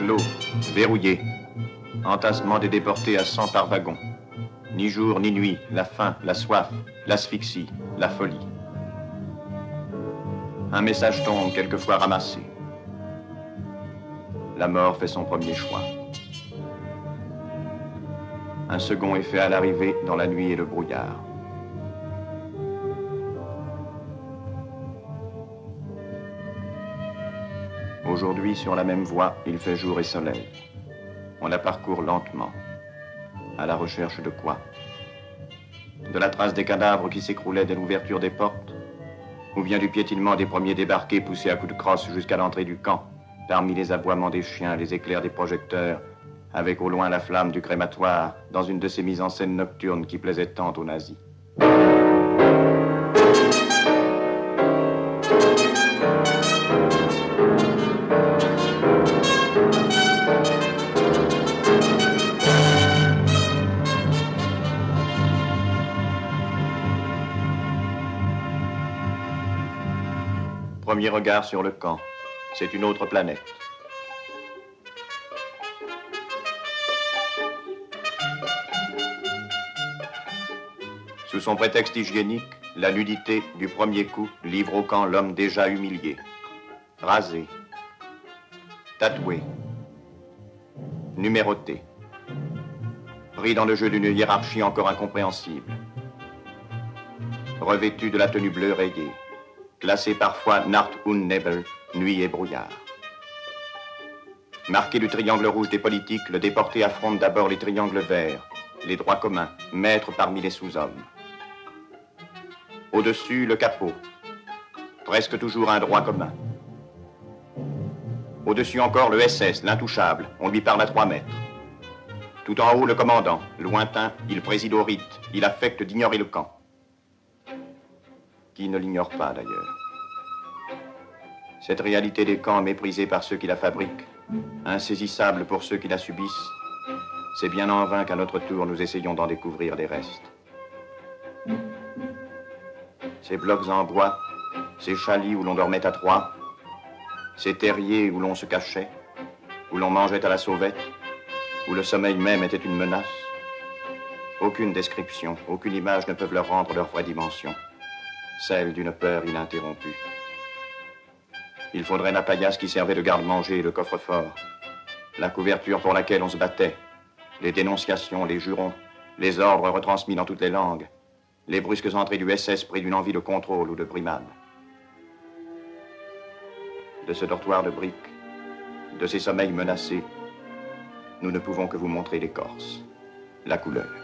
clos, verrouillé. Entassement des déportés à 100 par wagon. Ni jour ni nuit, la faim, la soif, l'asphyxie, la folie. Un message tombe, quelquefois ramassé. La mort fait son premier choix. Un second est fait à l'arrivée dans la nuit et le brouillard. Aujourd'hui, sur la même voie, il fait jour et soleil. On la parcourt lentement. À la recherche de quoi? De la trace des cadavres qui s'écroulaient dès l'ouverture des portes? Ou bien du piétinement des premiers débarqués poussés à coups de crosse jusqu'à l'entrée du camp, parmi les aboiements des chiens, les éclairs des projecteurs, avec au loin la flamme du crématoire, dans une de ces mises en scène nocturnes qui plaisaient tant aux nazis. Premier regard sur le camp. C'est une autre planète. Sous son prétexte hygiénique, la nudité du premier coup livre au camp l'homme déjà humilié, rasé, tatoué, numéroté, pris dans le jeu d'une hiérarchie encore incompréhensible, revêtu de la tenue bleue rayée, classé parfois Nacht und Nebel, nuit et brouillard. Marqué du triangle rouge des politiques, le déporté affronte d'abord les triangles verts, les droits communs, maîtres parmi les sous-hommes. Au-dessus, le capot, presque toujours un droit commun. Au-dessus encore, le SS, l'intouchable, on lui parle à 3 mètres. Tout en haut, le commandant, lointain, il préside au rite, il affecte d'ignorer le camp. Qui ne l'ignore pas, d'ailleurs. Cette réalité des camps méprisée par ceux qui la fabriquent, insaisissable pour ceux qui la subissent, c'est bien en vain qu'à notre tour nous essayons d'en découvrir les restes. Ces blocs en bois, ces chalits où l'on dormait à 3, ces terriers où l'on se cachait, où l'on mangeait à la sauvette, où le sommeil même était une menace. Aucune description, aucune image ne peuvent leur rendre leur vraie dimension, celle d'une peur ininterrompue. Il faudrait la paillasse qui servait de garde-manger et de coffre-fort, la couverture pour laquelle on se battait, les dénonciations, les jurons, les ordres retransmis dans toutes les langues, les brusques entrées du SS pris d'une envie de contrôle ou de brimade. De ce dortoir de briques, de ces sommeils menacés, nous ne pouvons que vous montrer l'écorce, la couleur.